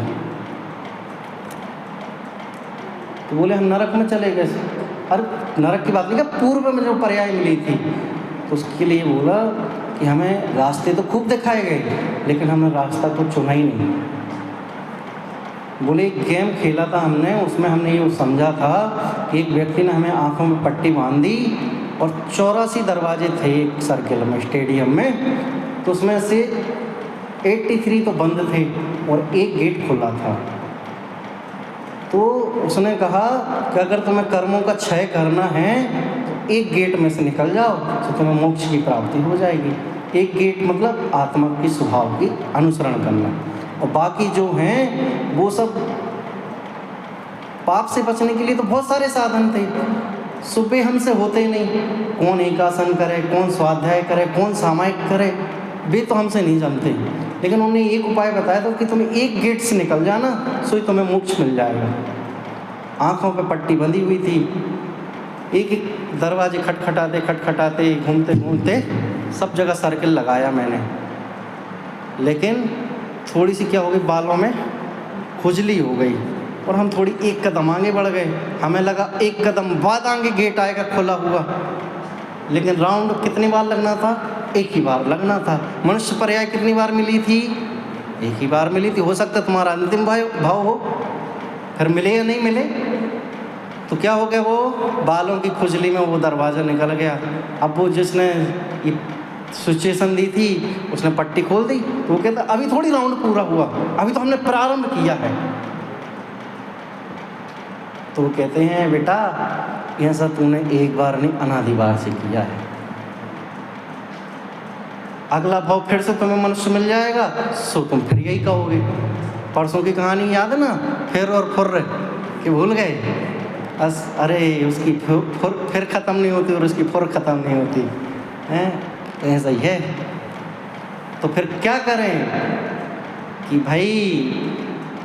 तो बोले हम नरक में चले गए। अरे नरक की बात नहीं, क्या पूर्व में जो पर्याय मिली थी, तो उसके लिए बोला कि हमें रास्ते तो खूब दिखाए गए लेकिन हमने रास्ता को चुना ही नहीं। बोले एक गेम खेला था हमने, उसमें हमने ये समझा था कि एक व्यक्ति ने हमें आंखों में पट्टी बांध दी और 84 दरवाजे थे एक सर्किल में, स्टेडियम में, तो उसमें से 83 तो बंद थे और एक गेट खुला था। तो उसने कहा कि अगर तुम्हें कर्मों का क्षय करना है तो एक गेट में से निकल जाओ तो तुम्हें मोक्ष की प्राप्ति हो जाएगी। एक गेट मतलब आत्मा की स्वभाव की अनुसरण करना, और बाकी जो हैं वो सब पाप से बचने के लिए तो बहुत सारे साधन थे। सुबह हमसे होते ही नहीं, कौन एकासन करे, कौन स्वाध्याय करे, कौन सामायिक करे, वे तो हमसे नहीं जमते, लेकिन उन्होंने एक उपाय बताया था कि तुम्हें एक गेट से निकल जाना, सो ही तुम्हें मोक्ष मिल जाएगा। आँखों पे पट्टी बंधी हुई थी, एक एक दरवाजे खटखटाते खटखटाते घूमते घूमते सब जगह सर्किल लगाया मैंने, लेकिन थोड़ी सी क्या हो गई, बालों में खुजली हो गई और हम थोड़ी एक कदम आगे बढ़ गए। हमें लगा एक कदम बाद आगे गेट आएगा खुला हुआ, लेकिन राउंड कितनी बार लगना था? एक ही बार लगना था। मनुष्य पर्याय कितनी बार मिली थी? एक ही बार मिली थी। हो सकता है तुम्हारा अंतिम भाव हो, फिर मिले या नहीं मिले। तो क्या हो गया, वो बालों की खुजली में वो दरवाज़ा निकल गया। अब वो जिसने ये सिचुएशन दी थी उसने पट्टी खोल दी, तो वो कहता अभी थोड़ी राउंड पूरा हुआ, अभी तो हमने प्रारंभ किया है। तो वो कहते हैं बेटा ऐसा तूने एक बार नहीं अनादि बार से किया है। अगला भाव फिर से तुम्हें मनुष्य मिल जाएगा, सो तुम फिर यही कहोगे। परसों की कहानी याद है ना, फिर और फुर्र, कि भूल गए? अरे उसकी फिर ख़त्म नहीं होती और उसकी फुर ख़त्म नहीं होती हैं, ऐसा ही है। तो फिर क्या करें कि भाई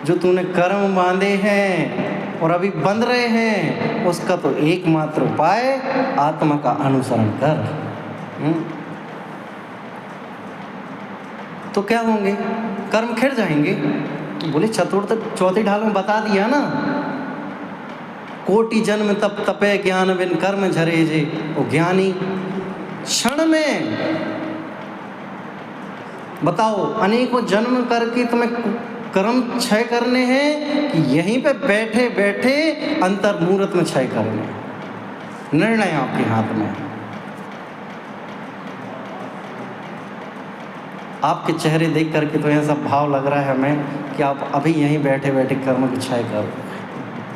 जो तूने कर्म बांधे हैं और अभी बंध रहे हैं, उसका तो एकमात्र उपाय आत्मा का अनुसरण कर। तो क्या होंगे? कर्म खिड़ जाएंगे। तो बोले चौथी ढाल में बता दिया ना, कोटि जन्म तप तपे ज्ञान बिन कर्म झरे जे। वो ज्ञानी क्षण में, बताओ अनेकों जन्म करके तुम्हें कर्म क्षय करने हैं कि यहीं पे बैठे बैठे अंतर्मुहूर्त में क्षय करने हैं? निर्णय आपके हाथ में। आपके चेहरे देख करके तो ऐसा भाव लग रहा है हमें कि आप अभी यहीं बैठे बैठे कर्म की क्षय करो।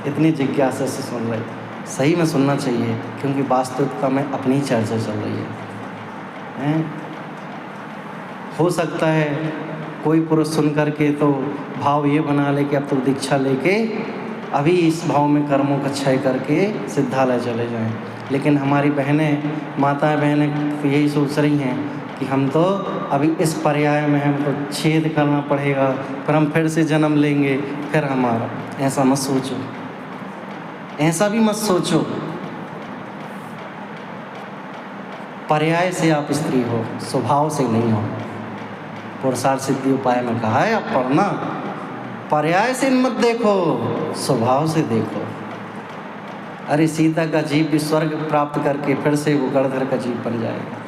इतनी जिज्ञासा से सुन रहे, सही में सुनना चाहिए, क्योंकि वास्तविकता में अपनी चर्चा चल रही है। हो सकता है कोई पुरुष सुन करके तो भाव ये बना ले कि अब तो दीक्षा लेके अभी इस भाव में कर्मों का क्षय करके सिद्धालय चले जाएं। लेकिन हमारी बहनें, माताएं बहनें तो यही सोच रही हैं कि हम तो अभी इस पर्याय में हमको छेद करना पड़ेगा, फिर हम फिर से जन्म लेंगे, फिर हमारा। ऐसा मत सोचो, ऐसा भी मत सोचो। पर्याय से आप स्त्री हो, स्वभाव से नहीं हो। पुरुषार्थ सिद्धि उपाय में कहा है आप पढ़ना, पर्याय से मत देखो, स्वभाव से देखो। अरे सीता का जीव भी स्वर्ग प्राप्त करके फिर से वो गणधर का जीव बन जाएगा।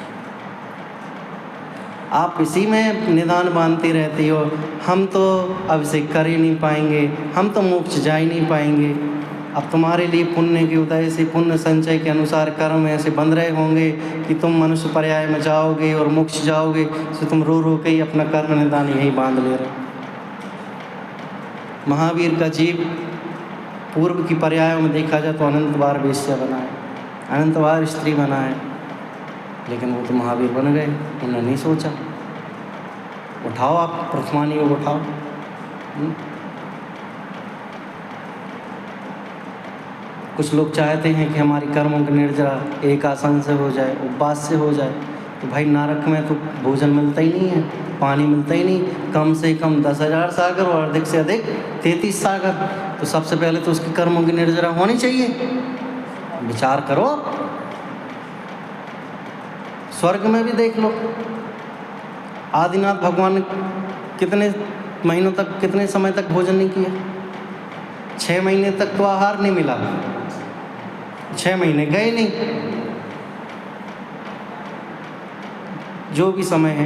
आप इसी में निदान बांधती रहती हो, हम तो अब इसे कर ही नहीं पाएंगे, हम तो मोक्ष जा ही नहीं पाएंगे। अब तुम्हारे लिए पुण्य के उदय से, पुण्य संचय के अनुसार कर्म ऐसे बंध रहे होंगे कि तुम मनुष्य पर्याय में जाओगे और मोक्ष जाओगे, तो तुम रो रो के ही अपना कर्म निदान यही बांध ले रहे। महावीर का जीव पूर्व की पर्यायों में देखा जाए तो अनंत बार वेश्या बना है, अनंत बार स्त्री बना है, लेकिन वो तो महावीर बन गए। उन्होंने नहीं सोचा। उठाओ आप प्रथमान योग उठाओ। कुछ लोग चाहते हैं कि हमारी कर्मों की निर्जरा एक आसन से हो जाए, उपवास से हो जाए। तो भाई नरक में तो भोजन मिलता ही नहीं है, पानी मिलता ही नहीं। कम से कम 10,000 सागर और अधिक से अधिक 33 सागर। तो सबसे पहले तो उसकी कर्मों की निर्जरा होनी चाहिए। विचार करो आप। स्वर्ग में भी देख लो, आदिनाथ भगवान कितने महीनों तक, कितने समय तक भोजन नहीं किया? 6 महीने तक तो आहार नहीं मिला। 6 महीने गए नहीं, जो भी समय है।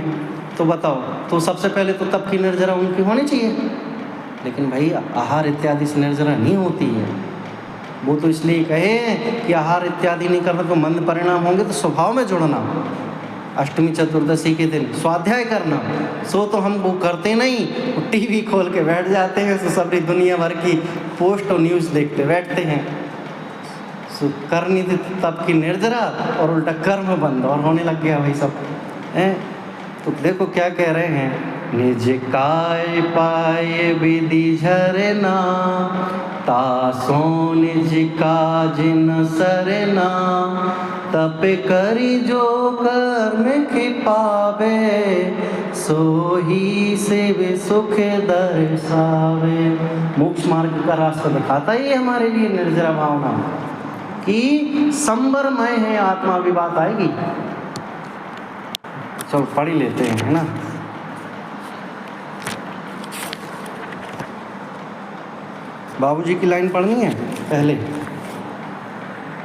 तो बताओ, तो सबसे पहले तो तब की निर्जरा उनकी होनी चाहिए। लेकिन भाई आहार इत्यादि से निर्जरा नहीं होती है। वो तो इसलिए कहे कि आहार इत्यादि नहीं करना तो मंद परिणाम होंगे। तो स्वभाव में जुड़ना, अष्टमी चतुर्दशी के दिन स्वाध्याय करना, सो तो हम वो करते नहीं। वो टीवी खोल के बैठ जाते हैं, सो सबरी दुनिया भर की पोस्ट और न्यूज़ देखते बैठते हैं। सो करनी थी तब की निर्जरा और उल्टा कर्म बंद और होने लग गया भाई सब हैं। तो देखो क्या कह रहे हैं, निज काय पाए विधि झरना, तासो निज काज न सरना, तप करी जो कर्म की पावे, सोही से सुख दर्शावे। मोक्ष मार्ग का रास्ता दिखाता ही हमारे लिए निर्जरा भावना कि संबरमय है आत्मा, भी बात आएगी। चलो पढ़ ही लेते हैं, है ना। बाबूजी की लाइन पढ़नी है पहले।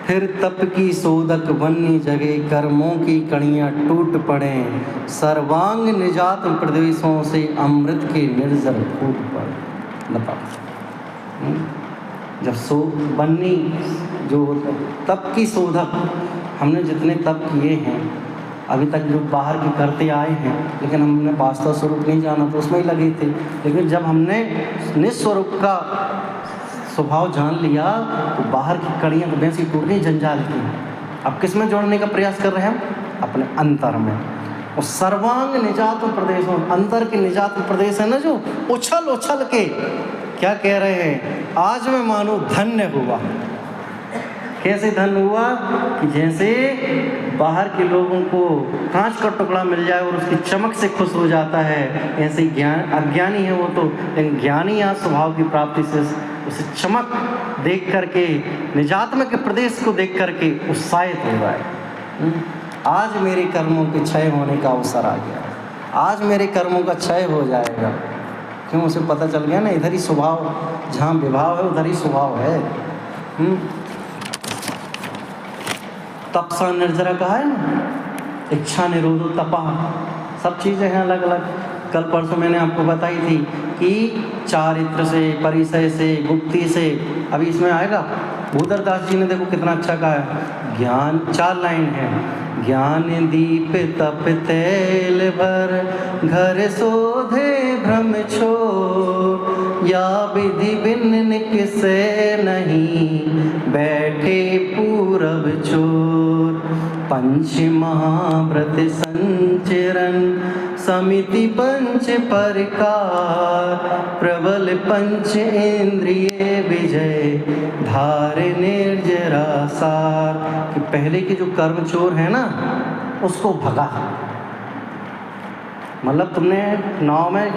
फिर तप की सोदक बन्नी जगे, कर्मों की कणियाँ टूट पड़े, सर्वांग निजात प्रदेशों से अमृत के निर्जर फूट पड़े। बताओ, जब सो बन्नी जो तप की सोधक, हमने जितने तप किए हैं अभी तक जो बाहर की करते आए हैं, लेकिन हमने वास्तव स्वरूप नहीं जाना तो उसमें ही लगे थे। लेकिन जब हमने निस्वरूप का स्वभाव जान लिया तो बाहर की कड़ियाँ तो वैसी टूट गई जंजाल की। अब किस में जोड़ने का प्रयास कर रहे हैं हम? अपने अंतर में। और सर्वांग निजात प्रदेशों, अंतर के निजात प्रदेश है ना, जो उछल उछल के क्या कह रहे हैं, आज मैं मानो धन्य हुआ। कैसे धन्य हुआ कि जैसे बाहर के लोगों को कांच का टुकड़ा मिल जाए और उसकी चमक से खुश हो जाता है, ऐसे ज्ञान अज्ञानी है वो तो, लेकिन ज्ञानी यहाँ स्वभाव की प्राप्ति से उसे चमक देख करके, निजात्मक के प्रदेश को देख करके उत्साहित हो रहा है। आज मेरे कर्मों के क्षय होने का अवसर आ गया, आज मेरे कर्मों का क्षय हो जाएगा। क्यों? उसे पता चल गया ना, इधर ही स्वभाव, जहाँ विभाव है उधर ही स्वभाव है। तपसा निर्जरा कहा है ना, इच्छा निरोधो तपा, सब चीज़ें हैं अलग अलग। कल परसों मैंने आपको बताई थी कि चारित्र से, परिचय से, गुप्ति से, अभी इसमें आएगा। भूधरदास जी ने देखो कितना अच्छा कहा है, ज्ञान, 4 लाइन है। ज्ञान दीप तप तैल भर, घर शोधे भ्रम छो, या विधि बिन किसे नहीं, बैठे पूरब चोर। पंच महाव्रत संचरण, समिति पंच प्रकार, प्रबल पंच इंद्रिय विजय, धार निर्जरा सार। कि पहले के जो कर्म चोर है ना, उसको भगा। मतलब तुमने नाव में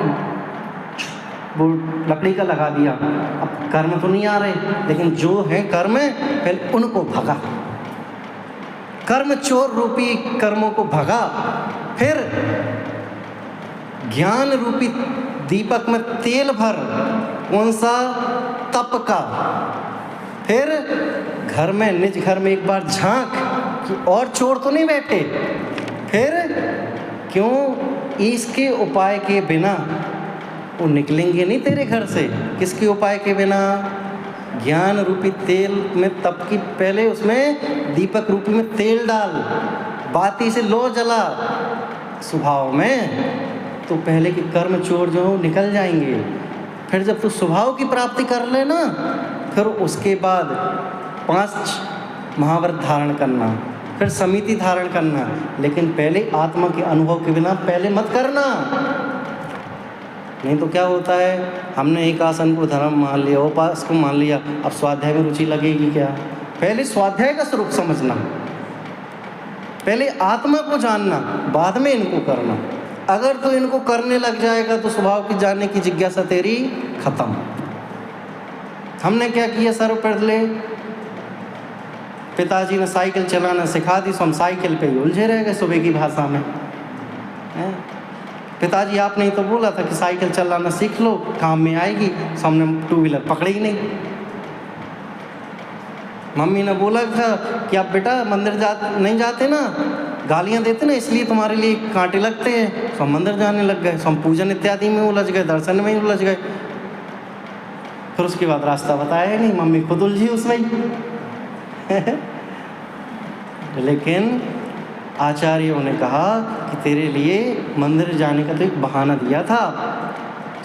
वो लकड़ी का लगा दिया, अब कर्म तो नहीं आ रहे, लेकिन जो है कर्म पहले उनको भगा, कर्म चोर रूपी कर्मों को भगा। फिर ज्ञान रूपी दीपक में तेल भर, कौन सा? तप का। फिर घर में, निज घर में एक बार झांक कि और चोर तो नहीं बैठे। फिर क्यों? इसके उपाय के बिना वो निकलेंगे नहीं तेरे घर से। किसके उपाय के बिना? ज्ञान रूपी तेल में, तप की पहले उसमें दीपक रूपी में तेल डाल, बाती से लो जला स्वभाव में, तो पहले के कर्म चोर जो निकल जाएंगे। फिर जब तू स्वभाव की प्राप्ति कर लेना, फिर उसके बाद 5 महाव्रत धारण करना, फिर समिति धारण करना, लेकिन पहले आत्मा के अनुभव के बिना पहले मत करना। नहीं तो क्या होता है, हमने एक आसन को धर्म मान लिया, उपास को मान लिया, अब स्वाध्याय में रुचि लगेगी क्या? पहले स्वाध्याय का स्वरूप समझना, पहले आत्मा को जानना, बाद में इनको करना। अगर तो इनको करने लग जाएगा तो स्वभाव की जानने की जिज्ञासा तेरी खत्म। हमने क्या किया, सर्वपहले पिताजी ने साइकिल चलाना सिखा दी, तो हम साइकिल पे ही उलझे रह गए सुबह की भाषा में। पिताजी आपने ही तो बोला था कि साइकिल चलाना सीख लो, काम में आएगी, तो हमने 2 व्हीलर पकड़े ही नहीं। मम्मी ने बोला था कि आप बेटा मंदिर नहीं जाते ना, गालियाँ देते ना, इसलिए तुम्हारे लिए कांटे लगते हैं। तो हम मंदिर जाने लग गए, तो हम पूजन इत्यादि में उलझ गए, दर्शन में ही उलझ गए। फिर उसके बाद रास्ता बताया नहीं, मम्मी खुद उलझी उसमें ही। लेकिन आचार्यों ने कहा कि तेरे लिए मंदिर जाने का तो एक बहाना दिया था,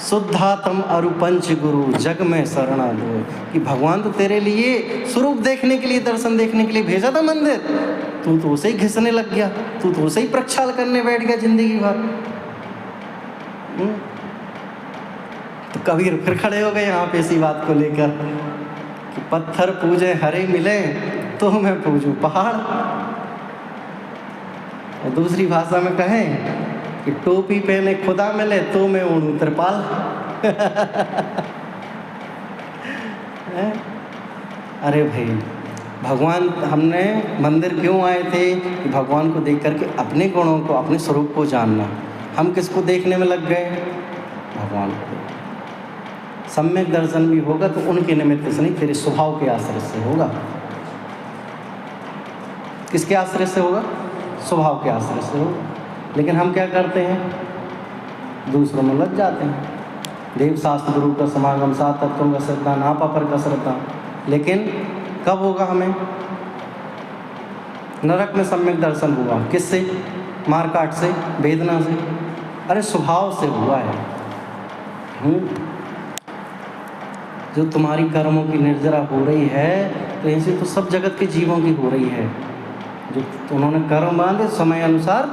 शुद्धात्म अरु पंच गुरु जग में शरणा लो, कि भगवान तो तेरे लिए स्वरूप देखने के लिए, दर्शन देखने के लिए भेजा था मंदिर, तू तो उसे ही घिसने लग गया, तू तो उसे ही प्रक्षाल करने बैठ गया जिंदगी भर। तो कबीर फिर खड़े हो गए यहाँ पे इसी बात को लेकर कि पत्थर पूजे हरे मिले तो मैं पूजूं पहाड़। दूसरी भाषा में कहें कि टोपी पहने खुदा मिले तो मैं ओढ़ूं त्रिपाल। अरे भाई, भगवान, हमने मंदिर क्यों आए थे कि भगवान को देख करके अपने गुणों को, अपने स्वरूप को जानना। हम किसको देखने में लग गए? भगवान को। सम्यक दर्शन भी होगा तो उनके निमित्त से नहीं, तेरे स्वभाव के आश्रय से होगा। किसके आश्रय से होगा? स्वभाव के आश्रय से होगा। लेकिन हम क्या करते हैं? दूसरों में लग जाते हैं। देव शास्त्र गुरु का समागम, सात तत्वों का श्रद्धा, नापा पर का श्रद्धा। लेकिन कब होगा हमें? नरक में सम्यक दर्शन हुआ। किससे? मारकाट से, वेदना से। अरे स्वभाव से हुआ है। जो तुम्हारी कर्मों की निर्जरा हो रही है, तो ऐसे तो सब जगत के जीवों की हो रही है। जो उन्होंने कर्म बांधे, समय अनुसार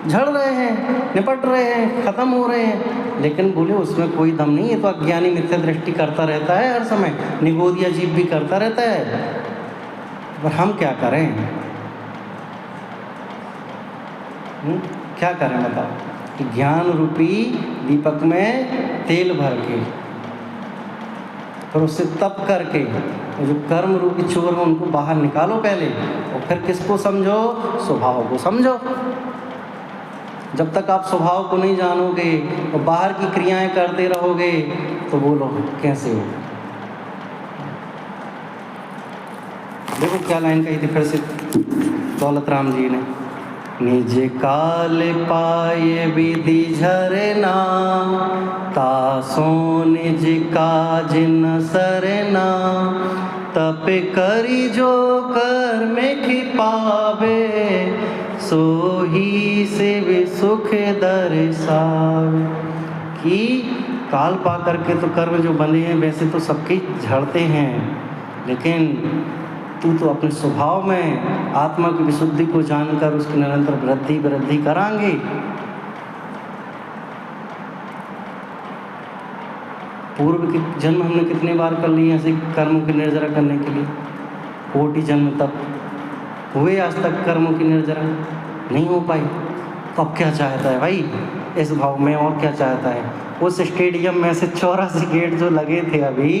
झड़ रहे हैं, निपट रहे हैं, खत्म हो रहे हैं। लेकिन बोले उसमें कोई दम नहीं है। तो अज्ञानी मिथ्या दृष्टि करता रहता है हर समय, निगोदिया जीव भी करता रहता है। पर हम क्या करें? क्या करें बताओ? कि ज्ञान रूपी दीपक में तेल भर के, फिर उससे तप करके जो कर्म रूपी चोर हैं उनको बाहर निकालो पहले, और फिर किसको समझो? स्वभाव को समझो। जब तक आप स्वभाव को नहीं जानोगे और बाहर की क्रियाएं करते रहोगे तो बोलो कैसे हो? देखो क्या लाइन कही थी फिर से दौलत राम जी ने। निज काल पाए विधि झरना, तासो निज काज न सरना। तप करी जो कर्म की पावे, सो ही से सुख दर्शावे। कि काल पा करके तो कर्म जो बंधे हैं वैसे तो सबके झड़ते हैं, लेकिन तू तो अपने स्वभाव में आत्मा की विशुद्धि को जानकर उसकी निरंतर वृद्धि करांगे। पूर्व के जन्म हमने कितने बार कर लिए ऐसे कर्मों की निर्जरा करने के लिए? 40 जन्म तक हुए, आज तक कर्मों की निर्जरा नहीं हो पाई। तो अब क्या चाहता है भाई इस भाव में? और क्या चाहता है? उस स्टेडियम में से 84 गेट जो लगे थे अभी,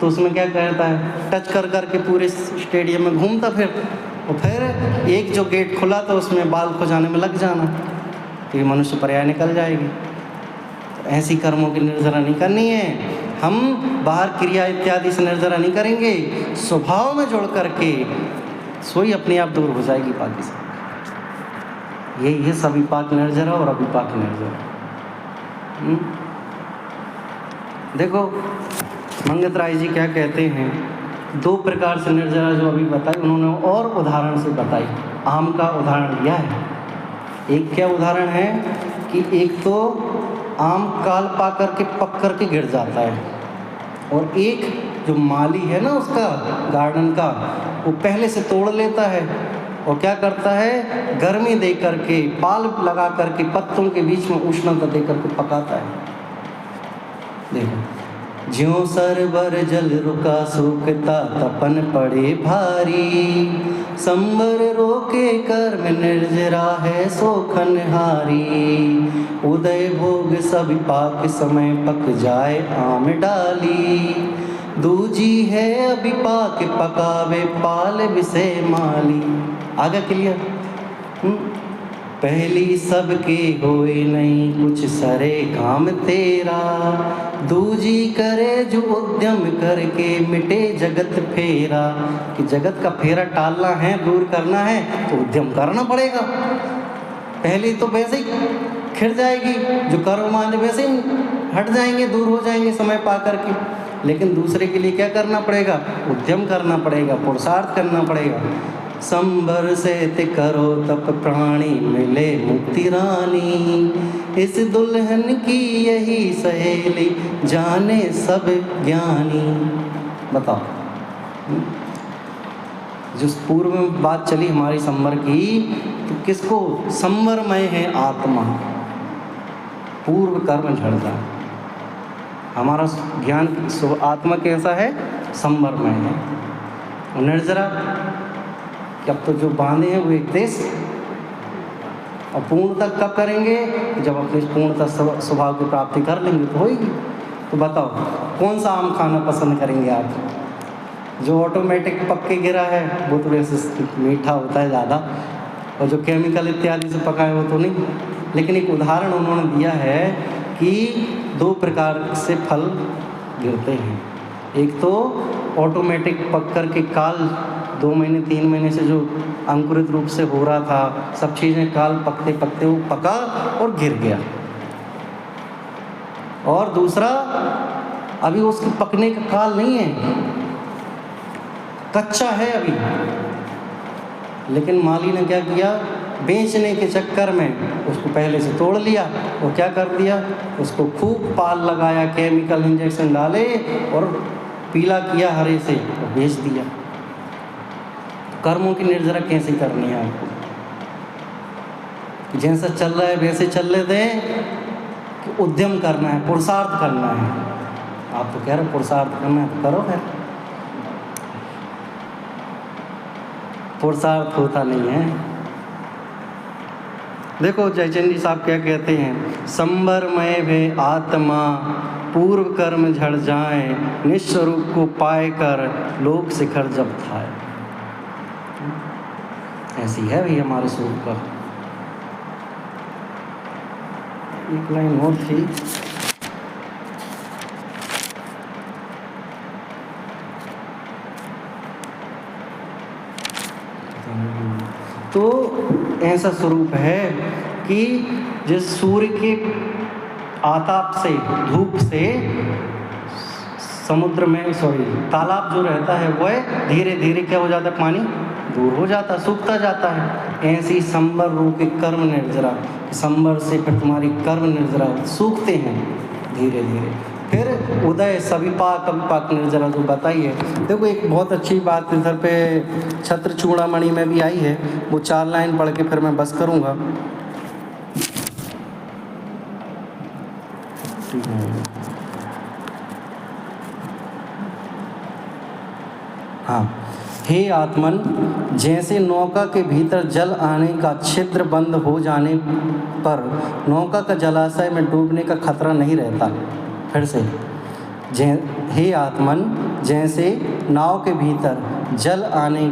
तो उसमें क्या कहता है? टच कर करके पूरे स्टेडियम में घूमता फिर, और फिर एक जो गेट खुला तो उसमें बाल खुजाने में लग जाना, तो ये मनुष्य पर्याय निकल जाएगी। तो ऐसी कर्मों की निर्जरा नहीं करनी है। हम बाहर क्रिया इत्यादि से निर्जरा नहीं करेंगे, स्वभाव में जोड़ करके सोई अपने आप दूर हो जाएगी बाकी से। यही है सविपाक निर्जरा और अविपाक निर्जरा। देखो मंगत राय जी क्या कहते हैं, 2 प्रकार से निर्जरा जो अभी बताई उन्होंने और उदाहरण से बताई। आम का उदाहरण दिया है। एक क्या उदाहरण है कि एक तो आम काल पा करके पक करके गिर जाता है, और एक जो माली है ना उसका गार्डन का, वो पहले से तोड़ लेता है और क्या करता है? गर्मी दे करके, पाल लगा करके, पत्तों के बीच में उष्णता दे करके पकाता है। देखो, ज्यों सरवर जल रुका सूखता तपन पड़े भारी, संबर रोके कर्म निर्जरा है सोखन हारी। उदय भोग सभी पाक समय पक जाए आम डाली, दूजी है अभी पाक पकावे पाल विषय माली। आगे क्लियर? पहली सबके होए नहीं कुछ सरे काम तेरा, दूजी करे जो उद्यम करके मिटे जगत फेरा। कि जगत का फेरा टालना है, दूर करना है तो उद्यम करना पड़ेगा। पहली तो वैसे ही खिर जाएगी, जो कर्म मान वैसे ही हट जाएंगे, दूर हो जाएंगे समय पा करके। लेकिन दूसरे के लिए क्या करना पड़ेगा? उद्यम करना पड़ेगा, पुरुषार्थ करना पड़ेगा। संबर से करो तप प्राणी मिले मुक्ति रानी, इस दुल्हन की यही सहेली जाने सब ज्ञानी। बताओ, जो पूर्व में बात चली हमारी संवर की, तो किसको? संवरमय है आत्मा, पूर्व कर्म झड़ता। हमारा ज्ञान आत्मा कैसा है? संवरमय है। निर्जरा कि अब तो जो बांधे हैं वो एक देश, और पूर्णता कब करेंगे? जब अपनी पूर्णता स्वभाव की प्राप्ति कर लेंगे तो होगी। तो बताओ कौन सा आम खाना पसंद करेंगे आप? जो ऑटोमेटिक पक के गिरा है वो तो वैसे मीठा होता है ज़्यादा, और जो केमिकल इत्यादि से पका है वो तो नहीं। लेकिन एक उदाहरण उन्होंने दिया है कि 2 प्रकार से फल गिरते हैं। एक तो ऑटोमेटिक पक कर के काल 2 महीने 3 महीने से जो अंकुरित रूप से हो रहा था, सब चीज़ें काल पकते पकते वो पका और गिर गया। और दूसरा अभी उसके पकने का काल नहीं है, कच्चा है अभी, लेकिन माली ने क्या किया? बेचने के चक्कर में उसको पहले से तोड़ लिया और क्या कर दिया? उसको खूब पाल लगाया, केमिकल इंजेक्शन डाले और पीला किया हरे से और बेच दिया। कर्मों की निर्जरा कैसे करनी है आपको? जैसा चल रहा है वैसे चलने दें कि उद्यम करना है, पुरुषार्थ करना है। आप तो कह रहे हो पुरुषार्थ करना है तो करो, फिर पुरुषार्थ होता नहीं है। देखो जयचंद जी साहब क्या कहते हैं, संबरमय वे आत्मा पूर्व कर्म झड़ जाए, निस्वरूप को पाए कर लोक शिखर जब थाए। ऐसी है भाई हमारे स्वरूप का। एक लाइन और थी, तो ऐसा स्वरूप है कि जिस सूर्य के आताप से, धूप से समुद्र में तालाब जो रहता है वह धीरे धीरे क्या हो जाता है? पानी दूर हो जाता, सूखता जाता है। ऐसी संबर रूप के कर्म निर्जरा, संबर से फिर तुम्हारी कर्म निर्जरा सूखते हैं धीरे धीरे, फिर उदय सविपाक अविपाक निर्जरा जो बताइए। देखो एक बहुत अच्छी बात इधर पे छत्र चूड़ामणि में भी आई है, वो 4 लाइन पढ़ के फिर मैं बस करूँगा। हाँ, हे आत्मन, जैसे नौका के भीतर जल आने का छिद्र बंद हो जाने पर नौका का जलाशय में डूबने का खतरा नहीं रहता। फिर से, हे आत्मन, जैसे नाव के भीतर जल आने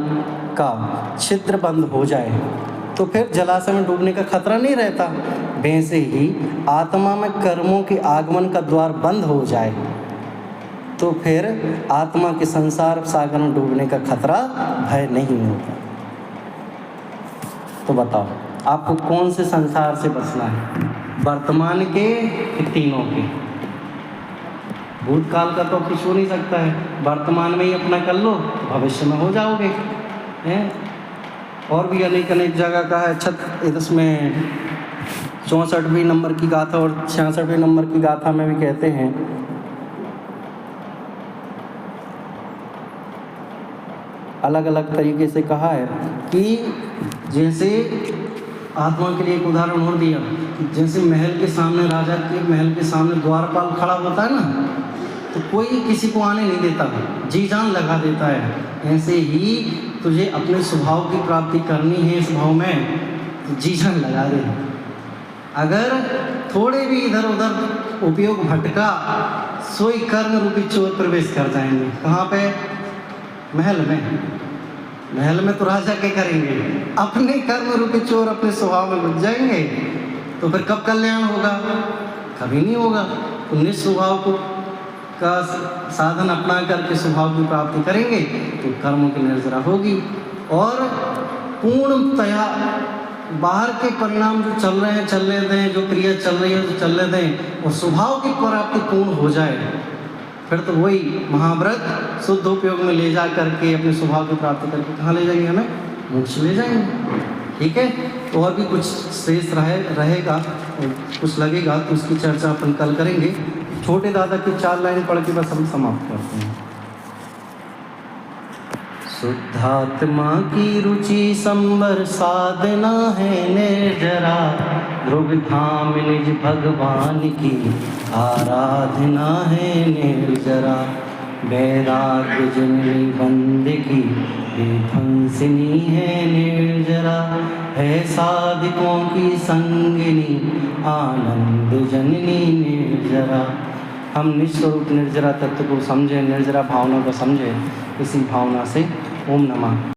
का छिद्र बंद हो जाए तो फिर जलाशय में डूबने का खतरा नहीं रहता, वैसे ही आत्मा में कर्मों के आगमन का द्वार बंद हो जाए तो फिर आत्मा के संसार सागर में डूबने का खतरा, भय नहीं होता। तो बताओ आपको कौन से संसार से बचना है? वर्तमान के कि तीनों के? भूतकाल का तो कुछ हो नहीं सकता है, वर्तमान में ही अपना कर लो तो भविष्य में हो जाओगे हैं। और भी अनेक अनेक जगह का है इसमें 64वें नंबर की गाथा और 66वें नंबर की गाथा में भी कहते हैं, अलग अलग तरीके से कहा है कि जैसे आत्मा के लिए एक उदाहरण और दिया, जैसे महल के सामने, राजा के महल के सामने द्वारपाल खड़ा होता है ना, तो कोई किसी को आने नहीं देता, जी जान लगा देता है। ऐसे ही तुझे अपने स्वभाव की प्राप्ति करनी है इस भाव में, तो जी जान लगा दे। अगर थोड़े भी इधर उधर उपयोग भटका, सोई कर्म रूपी चोर प्रवेश कर जाएंगे। कहाँ पे? महल में। महल में तो राजा क्या करेंगे? अपने कर्म रूपी चोर अपने स्वभाव में घुस जाएंगे, तो फिर कब कल्याण होगा? कभी नहीं होगा। तो निस्वभाव को का साधन अपना करके स्वभाव की प्राप्ति करेंगे तो कर्मों की निर्जरा होगी, और पूर्णतया बाहर के परिणाम जो चल रहे हैं चलने दें, जो क्रिया चल रही है तो चलने दें, और स्वभाव की प्राप्ति पूर्ण हो जाए, फिर तो वही महाव्रत शुद्ध उपयोग में ले जा करके अपने स्वभाव की प्राप्ति करके कहाँ ले जाएंगे? हमें मोक्ष ले जाएंगे। ठीक है, तो और भी कुछ शेष रहेगा और कुछ लगेगा तो उसकी चर्चा अपन कल करेंगे। छोटे दादा की 4 लाइन पढ़ के बस हम समाप्त करते हैं। शुद्धात्मा की रुचि संबर साधना है निर्जरा, ध्रुव धाम निज भगवान की आराधना है निर्जरा। वैराग्य जननी बंदगी विध्वंसिनी है निर्जरा, है साधकों की संगिनी आनंद जननी निर्जरा। हम निस्वरूप निर्जरा तत्व को समझें, निर्जरा भावना को समझें, इसी भावना से ओम नमः।